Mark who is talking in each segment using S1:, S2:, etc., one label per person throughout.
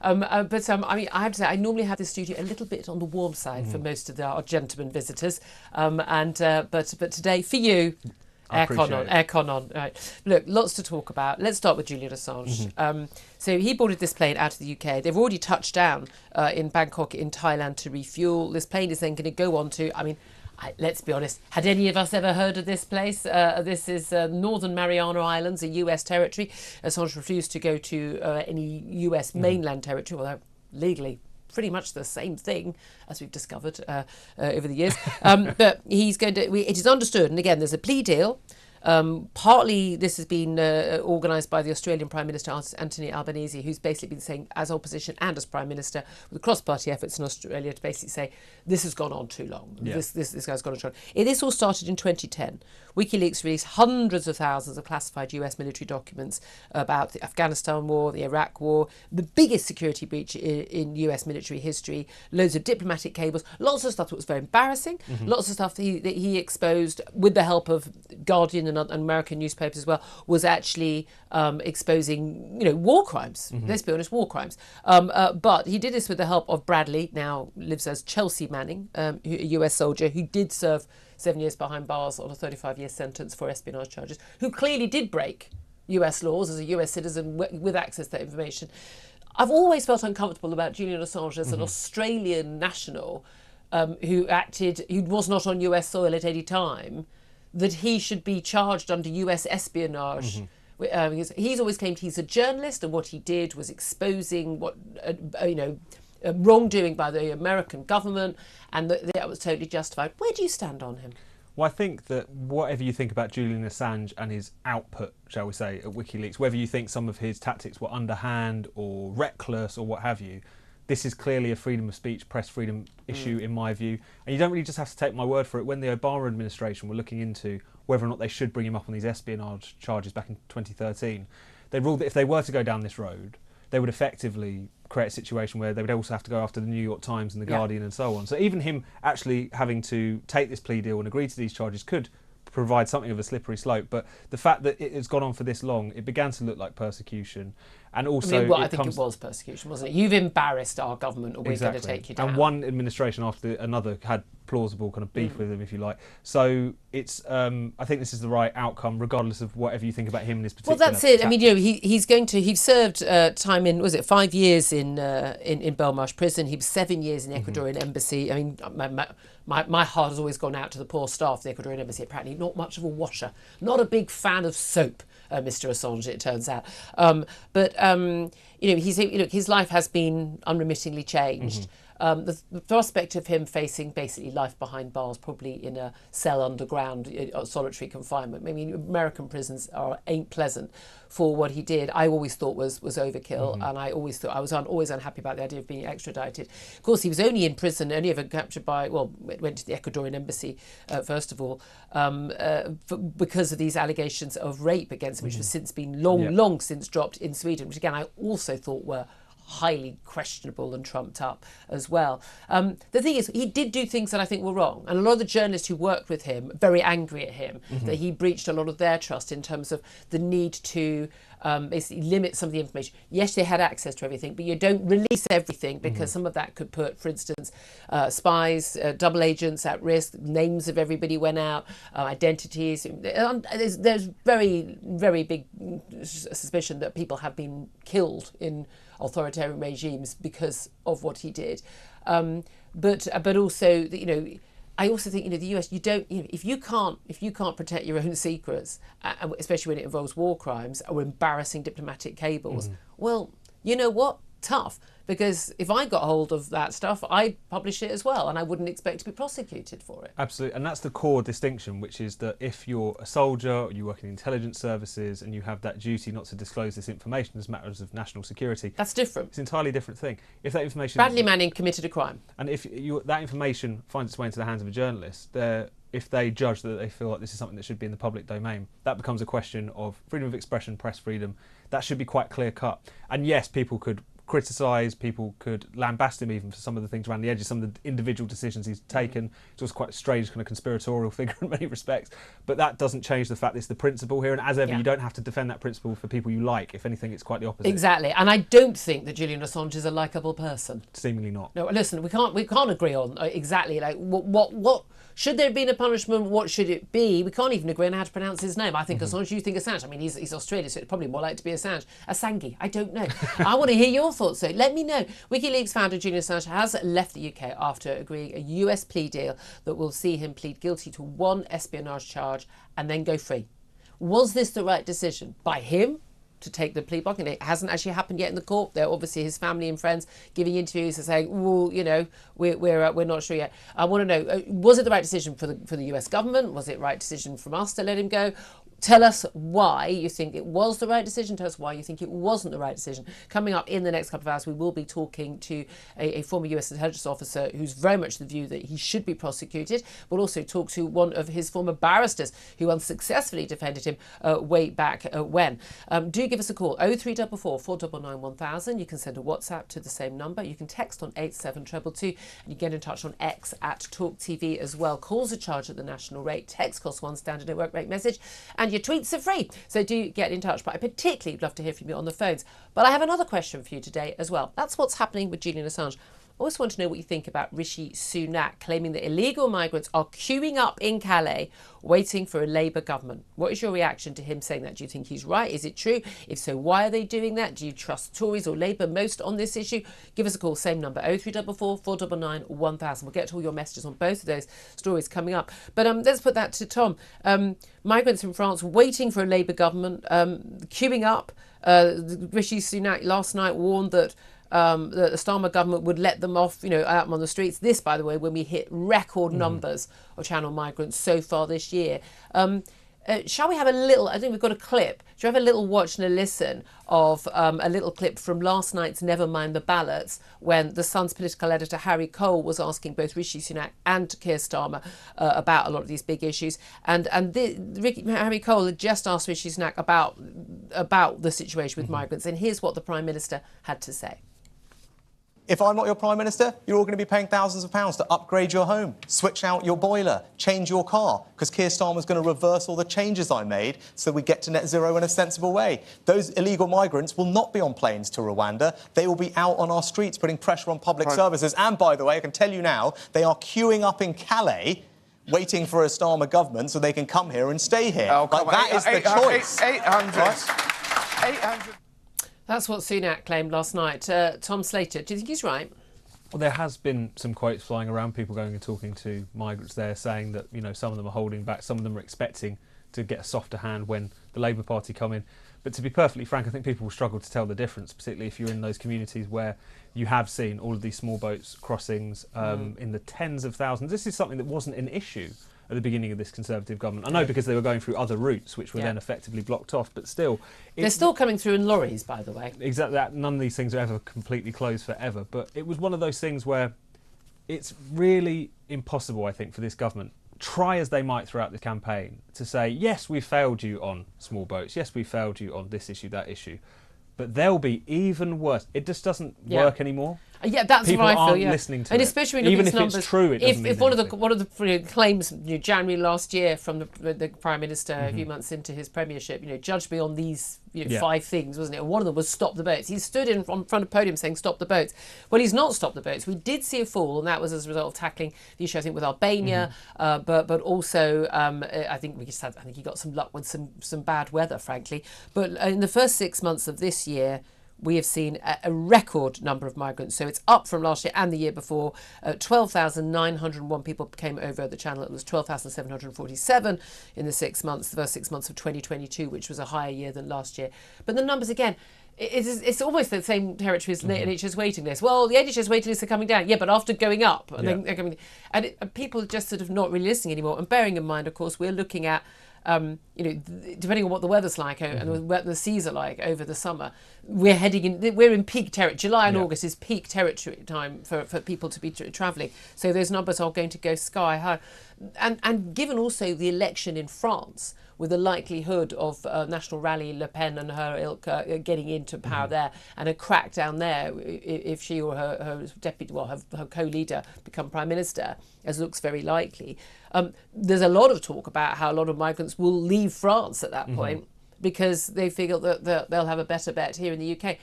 S1: I mean, I have to say, I normally have the studio a little bit on the warm side for most of our gentlemen visitors, but today for you, aircon on. Right. Look, lots to talk about. Let's start with Julian Assange. So he boarded this plane out of the UK. They've already touched down in Bangkok in Thailand to refuel. This plane is then going to go on to, let's be honest, had any of us ever heard of this place? This is Northern Mariana Islands, a US territory. Assange refused to go to any US mainland territory, although legally pretty much the same thing, as we've discovered over the years. But he's going to, it is understood, and again, there's a plea deal. Partly this has been organised by the Australian Prime Minister Anthony Albanese, who's basically been saying, as opposition and as Prime Minister, with cross-party efforts in Australia, to basically say this has gone on too long. Yeah. This guy's gone on too long. This all started in 2010. WikiLeaks released hundreds of thousands of classified US military documents about the Afghanistan war, the Iraq war, the biggest security breach in US military history, loads of diplomatic cables, lots of stuff that was very embarrassing, lots of stuff that he exposed with the help of Guardian and American newspapers as well, was actually exposing, war crimes. Let's be honest, war crimes. But he did this with the help of Bradley, now lives as Chelsea Manning, a US soldier who did serve 7 years behind bars on a 35-year sentence for espionage charges, who clearly did break US laws as a US citizen with access to that information. I've always felt uncomfortable about Julian Assange as an Australian national who was not on US soil at any time, that he should be charged under US espionage. He's always claimed he's a journalist, and what he did was exposing what wrongdoing by the American government, and that was totally justified. Where do you stand on him?
S2: Well, I think that whatever you think about Julian Assange and his output, shall we say, at WikiLeaks, whether you think some of his tactics were underhand or reckless or what have you, this is clearly a freedom of speech, press freedom issue in my view. And you don't really just have to take my word for it. When the Obama administration were looking into whether or not they should bring him up on these espionage charges back in 2013, they ruled that if they were to go down this road, they would effectively create a situation where they would also have to go after the New York Times and the Guardian and so on. So even him actually having to take this plea deal and agree to these charges could provide something of a slippery slope. But the fact that it has gone on for this long, it began to look like persecution. And also,
S1: I think it was persecution, wasn't it? You've embarrassed our government, or we're going to take you down.
S2: And one administration after another had plausible kind of beef with him, if you like. So it's, I think this is the right outcome, regardless of whatever you think about him in his particular.
S1: Well, that's it. Tactics. He served time in, 5 years in Belmarsh prison. He was 7 years in the Ecuadorian embassy. I mean, my heart has always gone out to the poor staff of the Ecuadorian embassy. Apparently, not much of a washer, not a big fan of soap. Mr. Assange, it turns out, his life has been unremittingly changed. The prospect of him facing basically life behind bars, probably in a cell underground, solitary confinement. I mean, American prisons ain't pleasant for what he did. I always thought was overkill, and I always thought I was always unhappy about the idea of being extradited. Of course, he was only in prison, only ever captured went to the Ecuadorian embassy first of all, because of these allegations of rape against him, which has since been long since dropped in Sweden, which again I also thought were highly questionable and trumped up as well. The thing is, he did do things that I think were wrong, and a lot of the journalists who worked with him very angry at him that he breached a lot of their trust in terms of the need to basically limit some of the information. Yes, they had access to everything, but you don't release everything because some of that could put, for instance, spies, double agents at risk. Names of everybody went out, identities. There's very, very big suspicion that people have been killed in authoritarian regimes because of what he did, but also I also think the US, you don't if you can't protect your own secrets, especially when it involves war crimes or embarrassing diplomatic cables, well, you know what, tough. Because if I got hold of that stuff, I'd publish it as well, and I wouldn't expect to be prosecuted for it.
S2: Absolutely, and that's the core distinction, which is that if you're a soldier, or you work in intelligence services, and you have that duty not to disclose this information as matters of national security,
S1: that's different.
S2: It's an entirely different thing. If that information,
S1: Bradley Manning committed a crime,
S2: and if that information finds its way into the hands of a journalist, if they judge that they feel like this is something that should be in the public domain, that becomes a question of freedom of expression, press freedom. That should be quite clear cut. And yes, people could criticise, people could lambast him even for some of the things around the edges, some of the individual decisions he's taken. He's also quite a strange kind of conspiratorial figure in many respects. But that doesn't change the fact that it's the principle here. And as ever, you don't have to defend that principle for people you like. If anything, it's quite the opposite.
S1: Exactly. And I don't think that Julian Assange is a likeable person.
S2: Seemingly not.
S1: No, listen, we can't agree on exactly like what should there have been a punishment? What should it be? We can't even agree on how to pronounce his name. I think Assange, you think Assange. I mean, he's Australian, so it's probably more likely to be Assange. Assange, I don't know. I want to hear your thoughts, though. Let me know. WikiLeaks founder Julian Assange has left the UK after agreeing a US plea deal that will see him plead guilty to one espionage charge and then go free. Was this the right decision by him to take the plea bargain? It hasn't actually happened yet in the court. They're obviously his family and friends giving interviews and saying, well, you know, we're not sure yet. I want to know, was it the right decision for the US government? Was it the right decision from us to let him go? Tell us why you think it was the right decision. Tell us why you think it wasn't the right decision. Coming up in the next couple of hours, we will be talking to a former US intelligence officer who's very much the view that he should be prosecuted. We'll also talk to one of his former barristers who unsuccessfully defended him way back when. Do give us a call, 0344 499 1000. You can send a WhatsApp to the same number. You can text on 87222 and you get in touch on X at Talk TV as well. Calls are charged at the national rate. Text costs one standard network rate message. And your tweets are free, so do get in touch. But I particularly would love to hear from you on the phones. But I have another question for you today as well. That's what's happening with Julian Assange. I also want to know what you think about Rishi Sunak claiming that illegal migrants are queuing up in Calais waiting for a Labour government. What is your reaction to him saying that? Do you think he's right? Is it true? If so, why are they doing that? Do you trust Tories or Labour most on this issue? Give us a call, same number, 0344 499 1000. We'll get to all your messages on both of those stories coming up. But let's put that to Tom. Migrants in France waiting for a Labour government, queuing up. Rishi Sunak last night warned that the Starmer government would let them off, out on the streets. This, by the way, when we hit record numbers of channel migrants so far this year. Shall we have a little, I think we've got a clip. Shall we have a little watch and a listen of a little clip from last night's Never Mind the Ballots, when the Sun's political editor Harry Cole was asking both Rishi Sunak and Keir Starmer about a lot of these big issues. And Harry Cole had just asked Rishi Sunak about the situation with migrants. And here's what the Prime Minister had to say.
S3: If I'm not your Prime Minister, you're all going to be paying thousands of pounds to upgrade your home, switch out your boiler, change your car, because Keir Starmer's going to reverse all the changes I made so we get to net zero in a sensible way. Those illegal migrants will not be on planes to Rwanda. They will be out on our streets putting pressure on public services. And, by the way, I can tell you now, they are queuing up in Calais waiting for a Starmer government so they can come here and stay here.
S4: Oh,
S3: like, that is the choice.
S4: 800.
S3: Right?
S4: 800.
S1: That's what Sunak claimed last night. Tom Slater, do you think he's right?
S2: Well, there has been some quotes flying around, people going and talking to migrants there, saying that some of them are holding back, some of them are expecting to get a softer hand when the Labour Party come in. But to be perfectly frank, I think people will struggle to tell the difference, particularly if you're in those communities where you have seen all of these small boats crossings in the tens of thousands. This is something that wasn't an issue at the beginning of this Conservative government. I know, because they were going through other routes which were then effectively blocked off, but still...
S1: They're still coming through in lorries, by the way.
S2: Exactly that. None of these things are ever completely closed forever. But it was one of those things where it's really impossible, I think, for this government, try as they might throughout the campaign, to say, yes, we failed you on small boats, yes, we failed you on this issue, that issue, but they'll be even worse. It just doesn't work anymore.
S1: Yeah, that's
S2: People
S1: what I feel.
S2: aren't listening to
S1: and
S2: it.
S1: especially when you
S2: even
S1: look
S2: if
S1: at these numbers,
S2: it's true, it doesn't mean
S1: if one
S2: anything.
S1: of the claims January last year from the Prime Minister a few months into his premiership, judged me on these 5 things, wasn't it? And one of them was stop the boats. He stood in front of the podium saying stop the boats. Well, he's not stopped the boats. We did see a fall, and that was as a result of tackling the issue, I think, with Albania, but also I think he got some luck with some bad weather, frankly. But in the first 6 months of this year, we have seen a record number of migrants. So it's up from last year and the year before. 12,901 people came over the channel. It was 12,747 in the first 6 months of 2022, which was a higher year than last year. But the numbers, again, it's almost the same territory as the NHS waiting list. Well, the NHS waiting lists are coming down. Yeah, but after going up, and then they're coming, and people are just sort of not really listening anymore. And bearing in mind, of course, we're looking at depending on what the weather's like and what the seas are like over the summer, we're in peak territory. July and August is peak territory time for people to be travelling. So those numbers are going to go sky high. and given also the election in France, with the likelihood of National Rally Le Pen and her ilk getting into power there, and a crackdown there if she or her deputy, well, her co-leader become prime minister, as looks very likely. There's a lot of talk about how a lot of migrants will leave France at that point because they figure that they'll have a better bet here in the UK,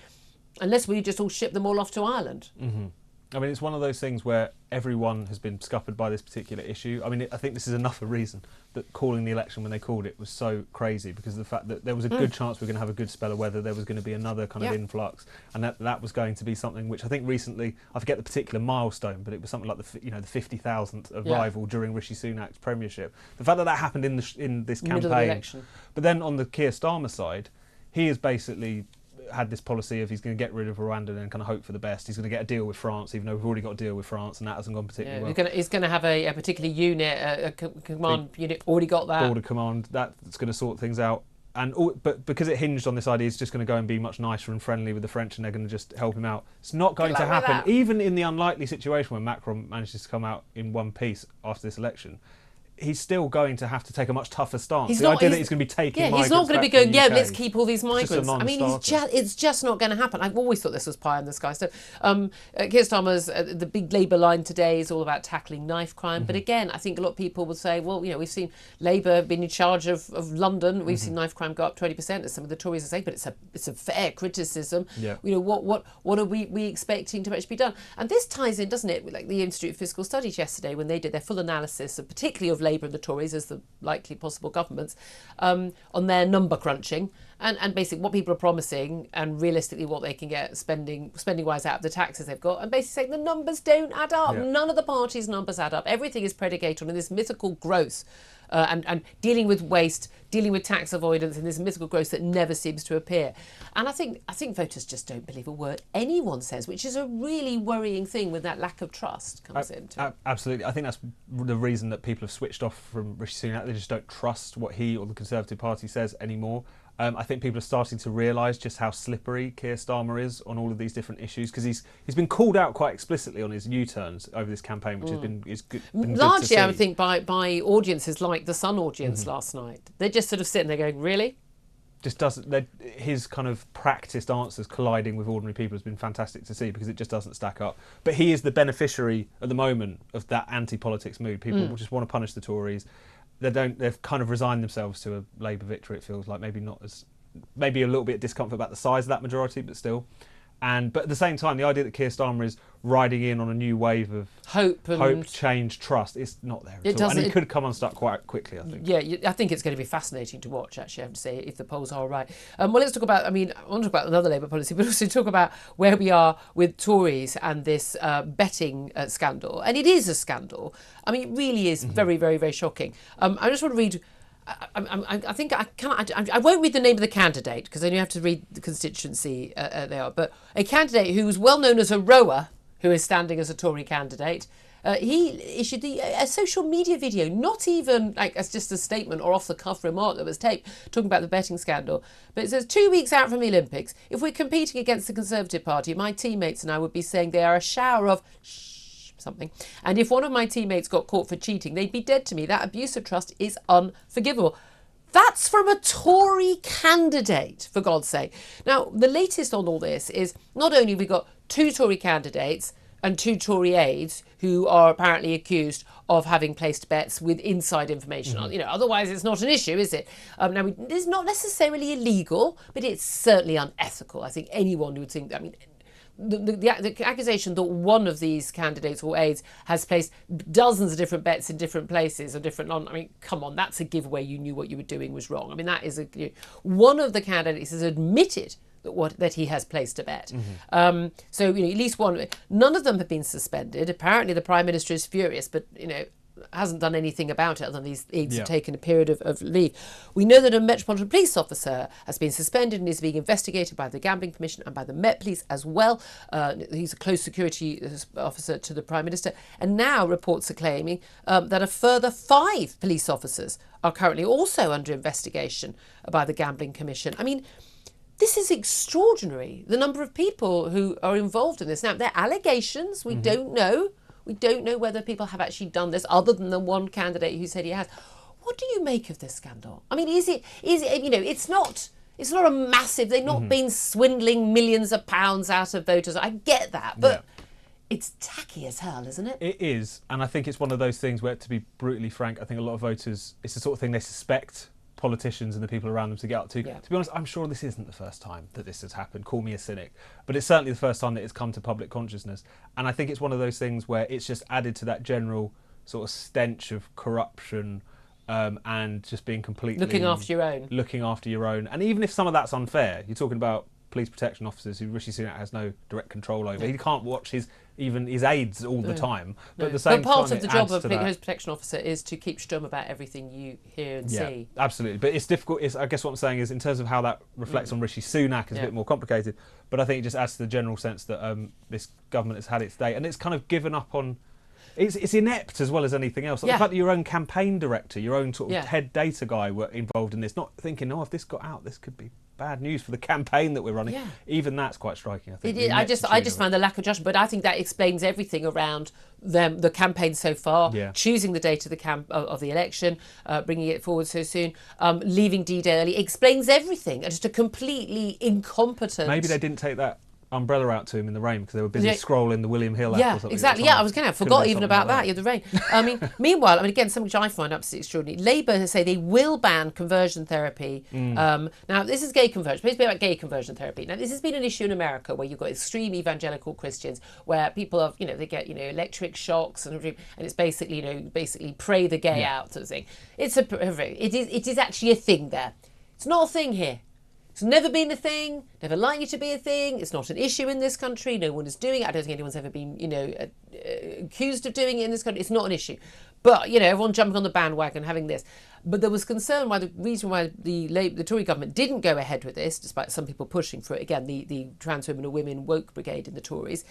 S1: unless we just all ship them all off to Ireland.
S2: I mean, it's one of those things where everyone has been scuppered by this particular issue. I mean, I think this is enough of a reason that calling the election when they called it was so crazy, because of the fact that there was a good chance we were going to have a good spell of weather, there was going to be another kind of influx, and that was going to be something which I think recently, I forget the particular milestone, but it was something like the 50,000th arrival during Rishi Sunak's premiership. The fact that happened in this campaign, but then on the Keir Starmer side, he has basically had this policy of he's going to get rid of Rwanda and kind of hope for the best. He's going to get a deal with France, even though we've already got a deal with France, and that hasn't gone particularly well.
S1: He's going to have a particular unit, a command unit, already got that.
S2: Border command, that's going to sort things out. But because it hinged on this idea, he's just going to go and be much nicer and friendly with the French, and they're going to just help him out. It's not going to happen, even in the unlikely situation where Macron manages to come out in one piece after this election. He's still going to have to take a much tougher stance. The idea that he's going to be taking migrants
S1: he's not going to be going, let's keep all these
S2: migrants.
S1: I mean, it's just not going to happen. I've always thought this was pie in the sky. So Keir Starmer's, the big Labour line today is all about tackling knife crime. But again, I think a lot of people would say, well, we've seen Labour been in charge of London. We've seen knife crime go up 20%, as some of the Tories are saying, but it's a fair criticism. What are we expecting to actually be done? And this ties in, doesn't it, with like the Institute of Fiscal Studies yesterday, when they did their full analysis of particularly of Labour and the Tories as the likely possible governments, on their number crunching and basically what people are promising and realistically what they can get spending wise out of the taxes they've got, and basically saying the numbers don't add up. None of the parties' numbers add up. Everything is predicated on this mythical growth and dealing with waste, dealing with tax avoidance, and this mythical growth that never seems to appear. And I think voters just don't believe a word anyone says, which is a really worrying thing when that lack of trust comes into.
S2: Absolutely. I think that's the reason that people have switched off from Rishi Sunak. They just don't trust what he or the Conservative Party says anymore. I think people are starting to realise just how slippery Keir Starmer is on all of these different issues, because he's been called out quite explicitly on his U-turns over this campaign, which has been good.
S1: Largely, I would think, by audiences like the Sun audience last night. They're just sort of sitting there going, really?
S2: Just doesn't. His kind of practiced answers colliding with ordinary people has been fantastic to see, because it just doesn't stack up. But he is the beneficiary at the moment of that anti-politics mood. People just want to punish the Tories. They've kind of resigned themselves to a Labour victory, it feels like. Maybe a little bit of discomfort about the size of that majority, but still. But at the same time, the idea that Keir Starmer is riding in on a new wave of hope, change, trust, it's not there at all. And it could come unstuck quite quickly, I think.
S1: Yeah, I think it's going to be fascinating to watch, actually, I have to say, if the polls are right. Well, let's talk about, I want to talk about another Labour policy, but also talk about where we are with Tories and this betting scandal. And it is a scandal. It really is very, very, very shocking. I just want to read... I think I won't read the name of the candidate, because then you have to read the constituency they are. But a candidate who was well known as a rower, who is standing as a Tory candidate, he issued a social media video, not even like as just a statement or off the cuff remark that was taped, talking about the betting scandal. But it says, 2 weeks out from the Olympics, if we're competing against the Conservative Party, my teammates and I would be saying they are a shower of something. And if one of my teammates got caught for cheating, they'd be dead to me. That abuse of trust is unforgivable. That's from a Tory candidate, for God's sake. Now, the latest on all this is not only have we got 2 Tory candidates and 2 Tory aides who are apparently accused of having placed bets with inside information. Otherwise it's not an issue, is it? Now, it's not necessarily illegal, but it's certainly unethical. I think anyone who would think, the accusation that one of these candidates or aides has placed dozens of different bets in different places or different come on, that's a giveaway. You knew what you were doing was wrong. That is one of the candidates has admitted that he has placed a bet. So at least one. None of them have been suspended. Apparently the Prime Minister is furious, but hasn't done anything about it other than these aides have taken a period of leave. We know that a Metropolitan Police officer has been suspended and is being investigated by the Gambling Commission and by the Met Police as well. He's a close security officer to the Prime Minister. And now reports are claiming that a further 5 police officers are currently also under investigation by the Gambling Commission. This is extraordinary, the number of people who are involved in this. Now, they're allegations. We don't know We don't know whether people have actually done this, other than the one candidate who said he has. What do you make of this scandal? I mean, is it it's not a massive, they've not been swindling millions of pounds out of voters. I get that, but it's tacky as hell, isn't it?
S2: It is, and I think it's one of those things where, to be brutally frank, I think a lot of voters, it's the sort of thing they suspect politicians and the people around them to get up to.
S1: Yeah.
S2: To be honest, I'm sure this isn't the first time that this has happened. Call me a cynic. But it's certainly the first time that it's come to public consciousness. And I think it's one of those things where it's just added to that general sort of stench of corruption, and just being completely...
S1: Looking after your own. And even if some of that's unfair, you're talking about police protection officers who Rishi Sunak has no direct control over. He can't watch his aides all the time. But at the same time, part of the job of a police protection officer is to keep stum about everything you hear and see.
S2: Absolutely. But it's difficult. I guess what I'm saying is, in terms of how that reflects on Rishi Sunak, is a bit more complicated. But I think it just adds to the general sense that this government has had its day, and it's kind of given up on... It's inept as well as anything else. Like the fact that your own campaign director, your own sort of head data guy were involved in this, not thinking, if this got out, this could be bad news for the campaign that we're running. Yeah. Even that's quite striking, I think.
S1: It is. I just find the lack of judgment, but I think that explains everything around the campaign so far, choosing the date of the election, bringing it forward so soon, leaving D-Day early, explains everything. Just a completely incompetent...
S2: Maybe they didn't take that umbrella out to him in the rain because they were busy scrolling the William Hill app or something.
S1: Exactly. I was going to forgot even about that. The rain. Meanwhile, again, something which I find absolutely extraordinary. Labour say they will ban conversion therapy. Now, this is gay conversion. Please be about gay conversion therapy. Now, this has been an issue in America where you've got extreme evangelical Christians where people have, they get, electric shocks and it's basically pray the gay out sort of thing. It is actually a thing there. It's not a thing here. It's never been a thing, never likely to be a thing. It's not an issue in this country. No one is doing it. I don't think anyone's ever been, accused of doing it in this country. It's not an issue. But, everyone jumping on the bandwagon having this. But there was concern why the reason why the Tory government didn't go ahead with this, despite some people pushing for it, again, the trans women or women woke brigade in the Tories,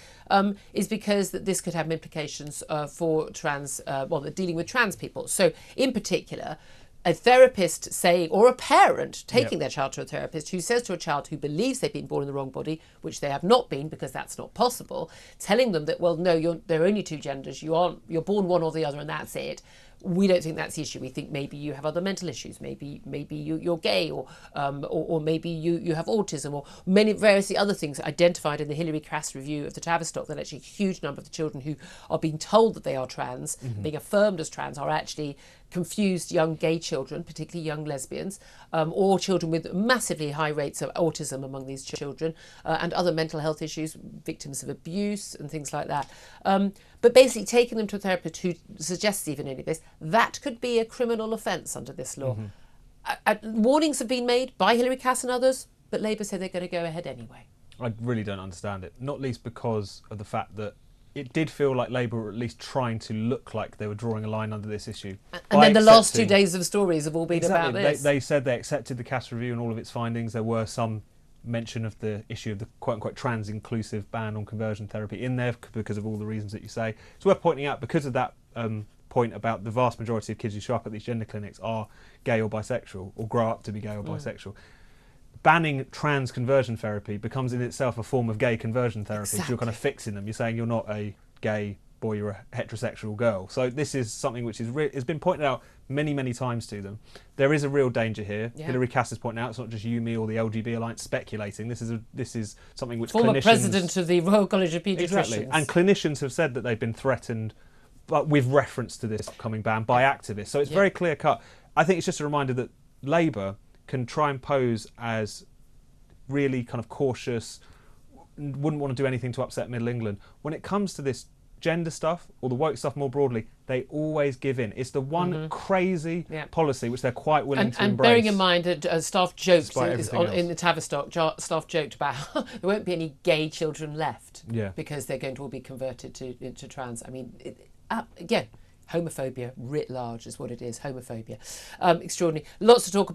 S1: is because that this could have implications for dealing with trans people. So, in particular... a therapist saying, or a parent taking their child to a therapist who says to a child who believes they've been born in the wrong body, which they have not been because that's not possible, telling them that, well, no, there are only two genders, you're born one or the other and that's it. We don't think that's the issue. We think maybe you have other mental issues. Maybe you're gay, or maybe you have autism, or many various other things identified in the Hilary Cass review of the Tavistock. That actually a huge number of the children who are being told that they are trans, being affirmed as trans, are actually confused young gay children, particularly young lesbians, or children with massively high rates of autism among these children, and other mental health issues, victims of abuse and things like that. But basically taking them to a therapist who suggests even any of this, that could be a criminal offence under this law. Warnings have been made by Hilary Cass and others, but Labour say they're going to go ahead anyway.
S2: I really don't understand it, not least because of the fact that it did feel like Labour were at least trying to look like they were drawing a line under this issue.
S1: And then the last 2 days of stories have all been about this.
S2: They said they accepted the Cass review and all of its findings. There were some mention of the issue of the quote-unquote trans-inclusive ban on conversion therapy in there because of all the reasons that you say. It's worth pointing out, because of that point about the vast majority of kids who show up at these gender clinics are gay or bisexual, or grow up to be gay or bisexual. Banning trans conversion therapy becomes in itself a form of gay conversion therapy. Exactly. So you're kind of fixing them. You're saying you're not a gay boy, you're a heterosexual girl. So this is something which has been pointed out many, many times to them. There is a real danger here. Yeah. Hilary Cass has pointed out it's not just you, me, or the LGB Alliance speculating. This is something which
S1: former president of the Royal College of Paediatricians.
S2: Exactly. And clinicians have said that they've been threatened, but with reference to this upcoming ban, by activists. So it's very clear cut. I think it's just a reminder that Labour can try and pose as really kind of cautious, wouldn't want to do anything to upset Middle England. When it comes to this gender stuff, or the woke stuff more broadly, they always give in. It's the one crazy policy which they're quite willing to embrace. And bearing in
S1: mind that staff joked in the Tavistock, staff joked about there won't be any gay children left because they're going to all be converted to trans. I mean, again, homophobia writ large is what it is, homophobia. Extraordinary. Lots to talk about.